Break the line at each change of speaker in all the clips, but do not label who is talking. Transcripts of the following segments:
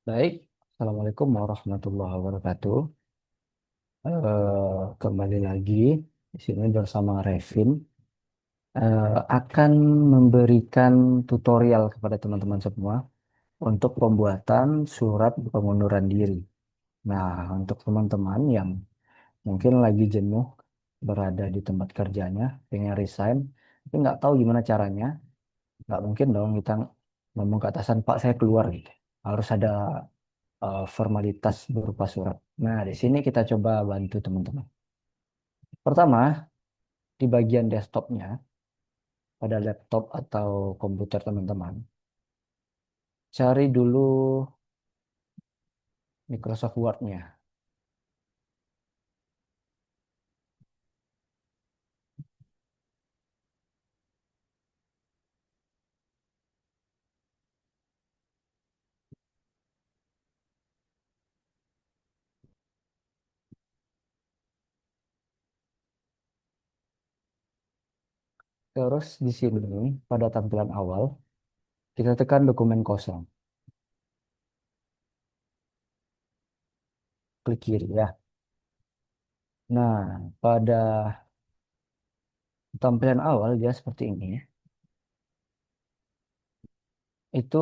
Baik, Assalamualaikum warahmatullahi wabarakatuh. Kembali lagi di sini bersama Revin. Akan memberikan tutorial kepada teman-teman semua untuk pembuatan surat pengunduran diri. Nah, untuk teman-teman yang mungkin lagi jenuh berada di tempat kerjanya, pengen resign, tapi nggak tahu gimana caranya, nggak mungkin dong kita ngomong ke atasan, Pak, saya keluar gitu. Harus ada formalitas berupa surat. Nah, di sini kita coba bantu teman-teman. Pertama, di bagian desktopnya, pada laptop atau komputer teman-teman, cari dulu Microsoft Word-nya. Terus di sini, pada tampilan awal, kita tekan dokumen kosong. Klik kiri ya. Nah, pada tampilan awal dia seperti ini. Itu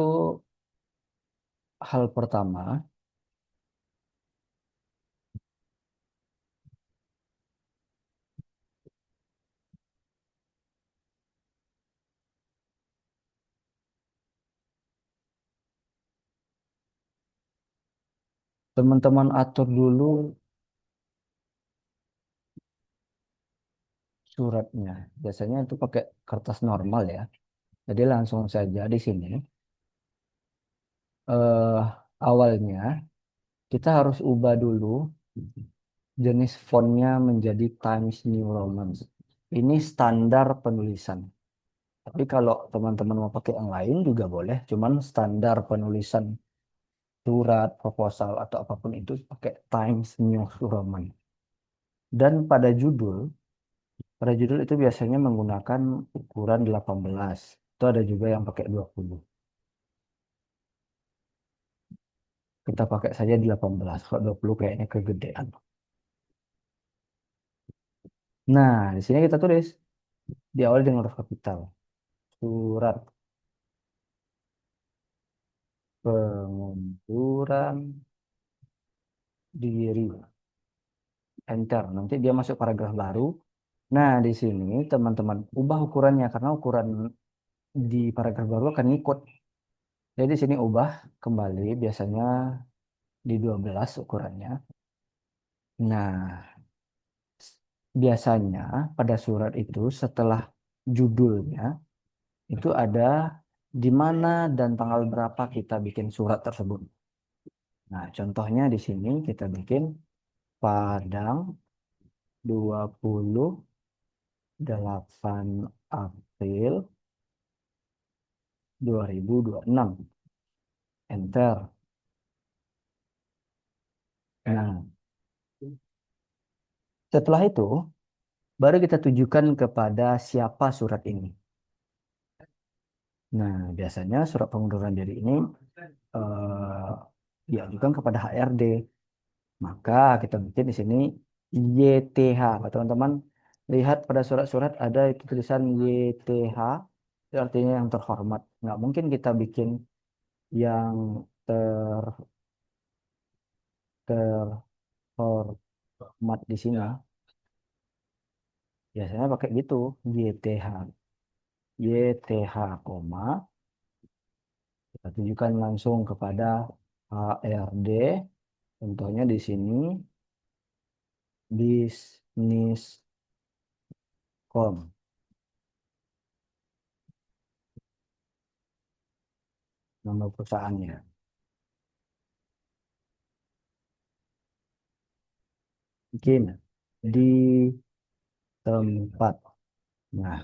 hal pertama, teman-teman atur dulu suratnya. Biasanya itu pakai kertas normal ya. Jadi langsung saja di sini. eh, Awalnya kita harus ubah dulu jenis fontnya menjadi Times New Roman. Ini standar penulisan. Tapi kalau teman-teman mau pakai yang lain juga boleh. Cuman standar penulisan surat, proposal, atau apapun itu pakai Times New Roman. Dan pada judul itu biasanya menggunakan ukuran 18. Itu ada juga yang pakai 20. Kita pakai saja 18. Kalau 20 kayaknya kegedean. Nah, di sini kita tulis diawali dengan huruf kapital. Surat pengunduran diri. Enter. Nanti dia masuk paragraf baru. Nah, di sini teman-teman ubah ukurannya karena ukuran di paragraf baru akan ikut. Jadi di sini ubah kembali biasanya di 12 ukurannya. Nah, biasanya pada surat itu setelah judulnya itu ada di mana dan tanggal berapa kita bikin surat tersebut. Nah, contohnya di sini kita bikin Padang 28 April 2026. Enter. Nah, setelah itu baru kita tujukan kepada siapa surat ini. Nah, biasanya surat pengunduran diri ini eh, diajukan kepada HRD. Maka kita bikin di sini YTH. Nah, teman-teman lihat pada surat-surat ada itu tulisan YTH, itu artinya yang terhormat. Nggak mungkin kita bikin yang terhormat di sini. Biasanya pakai gitu, YTH. YTH, koma, kita tunjukkan langsung kepada HRD. Contohnya di sini Bisniscom, nama perusahaannya. Mungkin di tempat. Nah,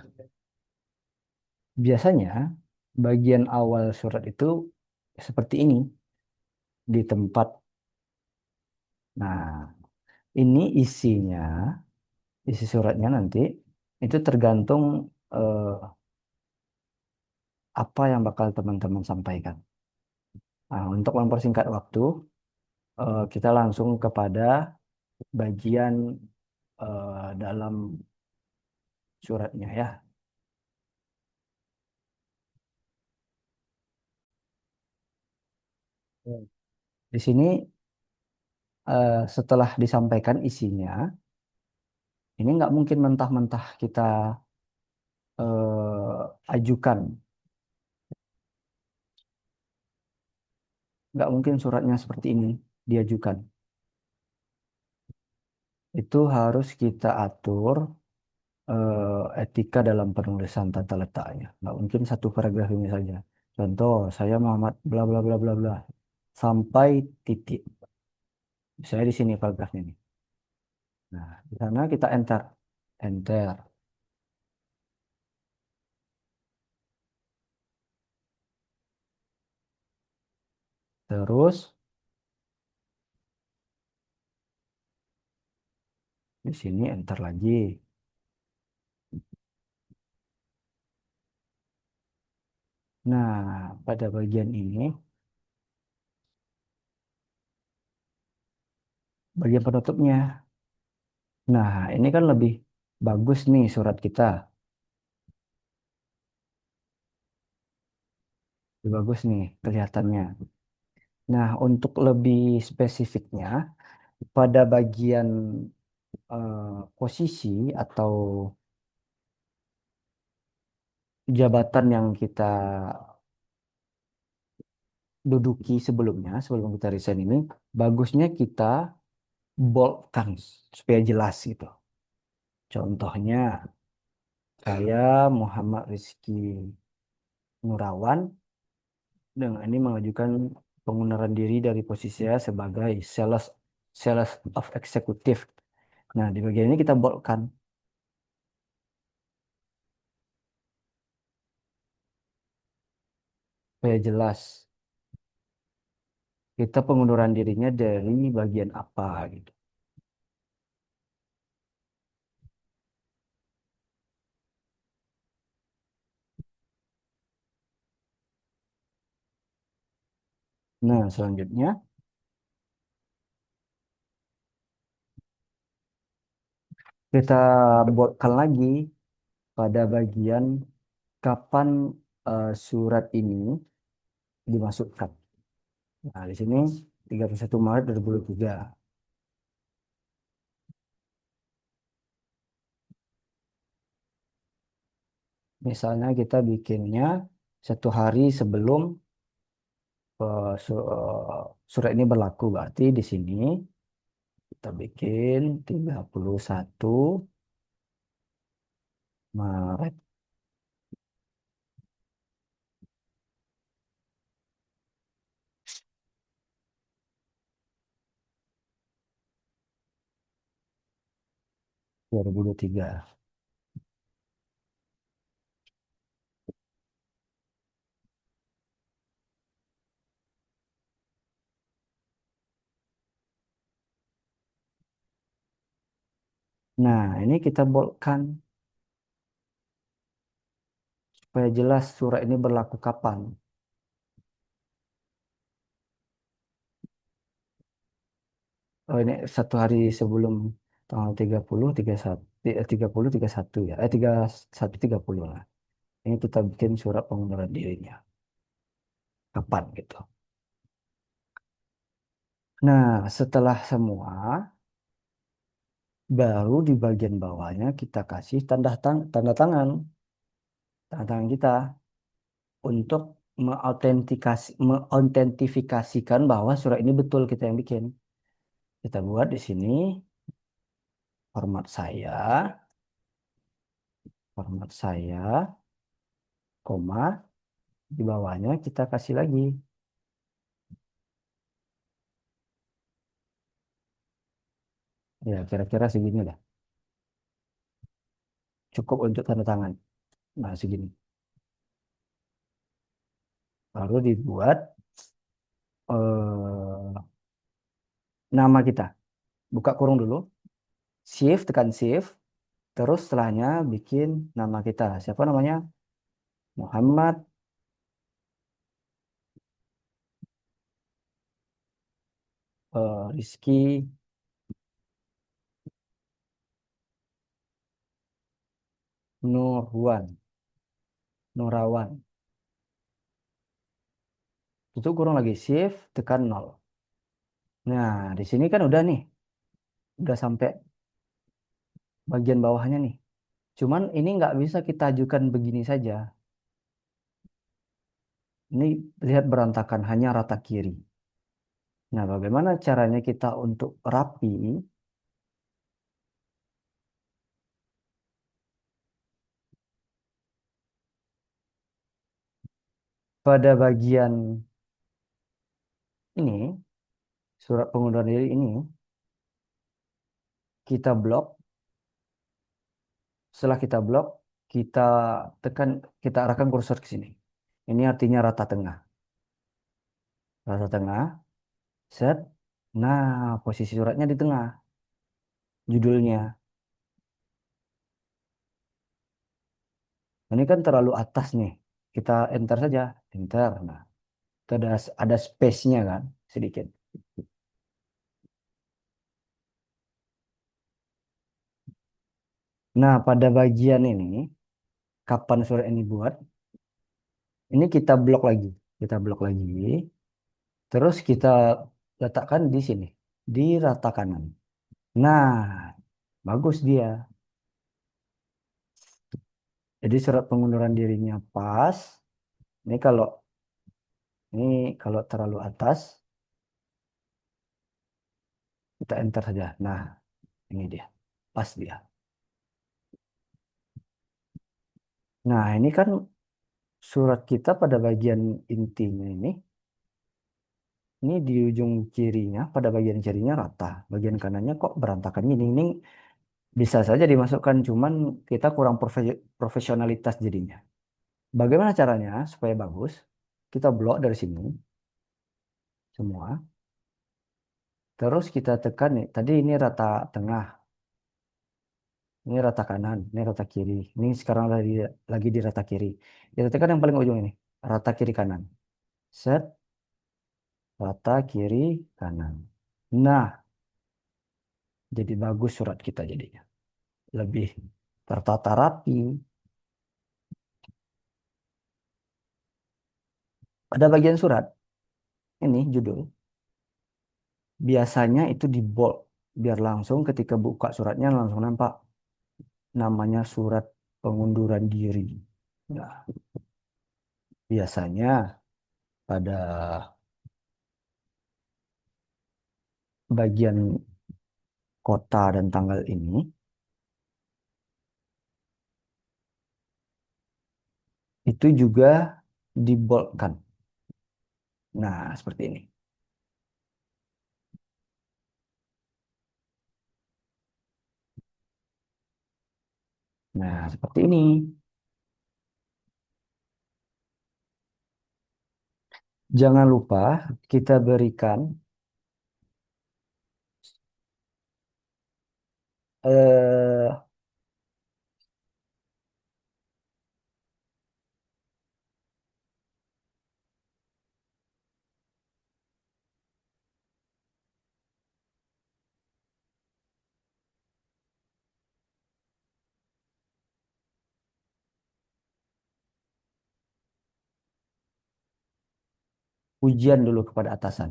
biasanya bagian awal surat itu seperti ini, di tempat. Nah, ini isi suratnya nanti itu tergantung eh, apa yang bakal teman-teman sampaikan. Nah, untuk mempersingkat waktu, kita langsung kepada bagian dalam suratnya ya. Hmm. Di sini setelah disampaikan isinya, ini nggak mungkin mentah-mentah kita ajukan, nggak mungkin suratnya seperti ini diajukan. Itu harus kita atur etika dalam penulisan tata letaknya. Nggak mungkin satu paragraf ini saja. Contoh, saya Muhammad bla bla bla bla bla sampai titik. Saya di sini paragrafnya ini. Nah, di sana kita enter, enter. Terus di sini enter lagi. Nah, pada bagian ini, bagian penutupnya. Nah, ini kan lebih bagus nih surat kita. Lebih bagus nih kelihatannya. Nah, untuk lebih spesifiknya, pada bagian posisi atau jabatan yang kita duduki sebelumnya, sebelum kita resign ini, bagusnya kita boldkan supaya jelas gitu. Contohnya, saya Muhammad Rizky Nurawan dengan ini mengajukan pengunduran diri dari posisi saya sebagai sales sales of executive. Nah, di bagian ini kita boldkan supaya jelas kita pengunduran dirinya dari bagian apa gitu. Nah, selanjutnya kita buatkan lagi pada bagian kapan surat ini dimasukkan. Nah, di sini 31 Maret 2023. Misalnya kita bikinnya satu hari sebelum surat ini berlaku. Berarti di sini kita bikin 31 Maret 2023. Nah, ini kita boldkan supaya jelas surat ini berlaku kapan. Oh, ini satu hari sebelum tanggal 30, 31, 31 ya. 31, 30 lah. Ini kita bikin surat pengunduran dirinya. Kapan gitu. Nah, setelah semua, baru di bagian bawahnya kita kasih tanda tangan. Tanda tangan kita untuk mengautentifikasikan bahwa surat ini betul kita yang bikin. Kita buat di sini format saya, koma, di bawahnya kita kasih lagi. Ya, kira-kira segini lah. Cukup untuk tanda tangan. Nah, segini. Baru dibuat eh, nama kita. Buka kurung dulu. Shift, tekan shift. Terus setelahnya bikin nama kita. Siapa namanya? Muhammad Rizky Nurawan. Itu kurang lagi shift tekan nol. Nah, di sini kan udah nih, udah sampai bagian bawahnya nih. Cuman ini nggak bisa kita ajukan begini saja. Ini lihat berantakan, hanya rata kiri. Nah, bagaimana caranya kita untuk rapi pada bagian ini, surat pengunduran diri ini, kita blok. Setelah kita blok, kita tekan, kita arahkan kursor ke sini. Ini artinya rata tengah. Rata tengah, set. Nah, posisi suratnya di tengah, judulnya. Ini kan terlalu atas nih. Kita enter saja, enter. Nah, itu ada space-nya kan, sedikit. Nah, pada bagian ini, kapan surat ini buat, ini kita blok lagi. Kita blok lagi. Terus kita letakkan di sini, di rata kanan. Nah, bagus dia. Jadi surat pengunduran dirinya pas. Ini kalau ini kalau terlalu atas, kita enter saja. Nah, ini dia. Pas dia. Nah, ini kan surat kita pada bagian intinya ini di ujung kirinya, pada bagian kirinya rata. Bagian kanannya kok berantakan gini. Ini bisa saja dimasukkan, cuman kita kurang profesionalitas jadinya. Bagaimana caranya supaya bagus? Kita blok dari sini semua. Terus kita tekan nih. Tadi ini rata tengah, ini rata kanan, ini rata kiri. Ini sekarang lagi di rata kiri. Kita tekan yang paling ujung ini, rata kiri kanan. Set, rata kiri kanan. Nah, jadi bagus surat kita jadinya. Lebih tertata rapi. Pada bagian surat, ini judul, biasanya itu di bold. Biar langsung ketika buka suratnya langsung nampak namanya surat pengunduran diri. Nah, biasanya pada bagian kota dan tanggal ini itu juga diboldkan. Nah, seperti ini. Nah, seperti ini. Jangan lupa kita berikan eh, ujian dulu kepada atasan.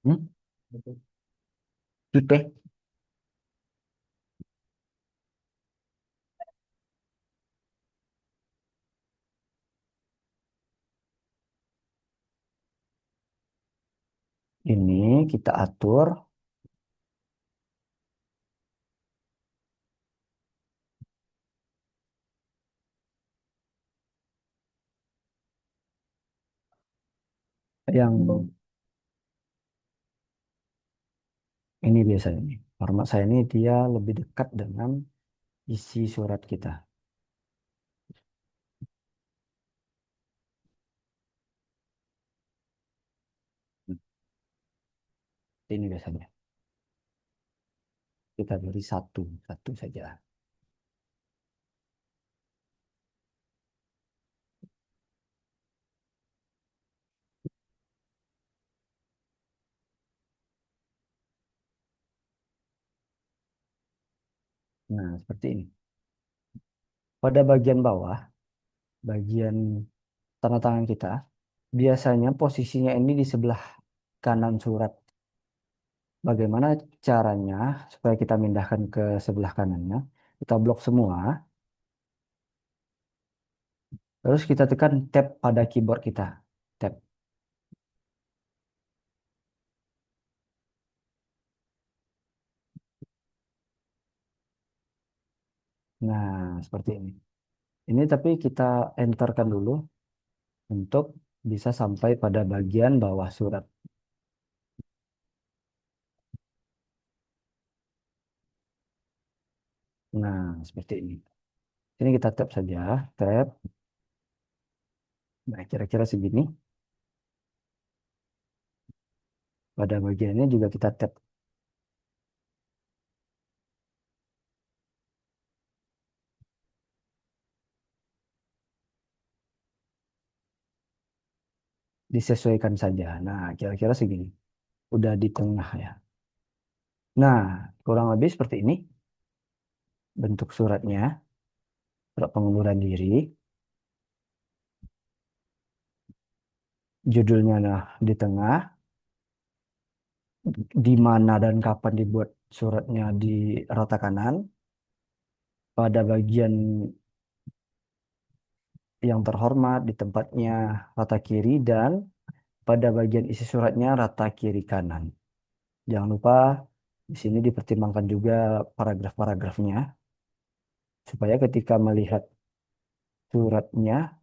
Hmm? Tute. Ini kita atur yang ini biasanya nih. Format saya ini dia lebih dekat dengan isi surat kita. Hmm, Ini biasanya kita beri satu, satu saja. Nah, seperti ini. Pada bagian bawah, bagian tanda tangan kita, biasanya posisinya ini di sebelah kanan surat. Bagaimana caranya supaya kita mindahkan ke sebelah kanannya? Kita blok semua, terus kita tekan tab pada keyboard kita. Tab. Nah, seperti ini. Ini tapi kita enterkan dulu untuk bisa sampai pada bagian bawah surat. Nah, seperti ini. Ini kita tap saja, tap. Nah, kira-kira segini. Pada bagiannya juga kita tap. Disesuaikan saja. Nah, kira-kira segini. Udah di tengah ya. Nah, kurang lebih seperti ini bentuk suratnya. Surat pengunduran diri. Judulnya nah di tengah. Di mana dan kapan dibuat suratnya di rata kanan. Pada bagian yang terhormat di tempatnya rata kiri dan pada bagian isi suratnya rata kiri kanan. Jangan lupa di sini dipertimbangkan juga paragraf-paragrafnya supaya ketika melihat suratnya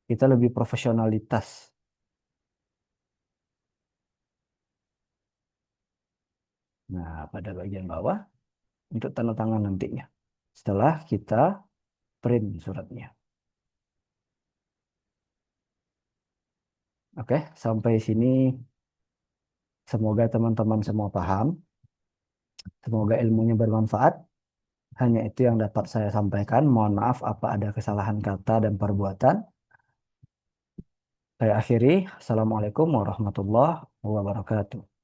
kita lebih profesionalitas. Nah, pada bagian bawah untuk tanda tangan nantinya. Setelah kita print suratnya. Oke, sampai sini semoga teman-teman semua paham. Semoga ilmunya bermanfaat. Hanya itu yang dapat saya sampaikan. Mohon maaf apa ada kesalahan kata dan perbuatan. Saya akhiri. Assalamualaikum warahmatullahi wabarakatuh.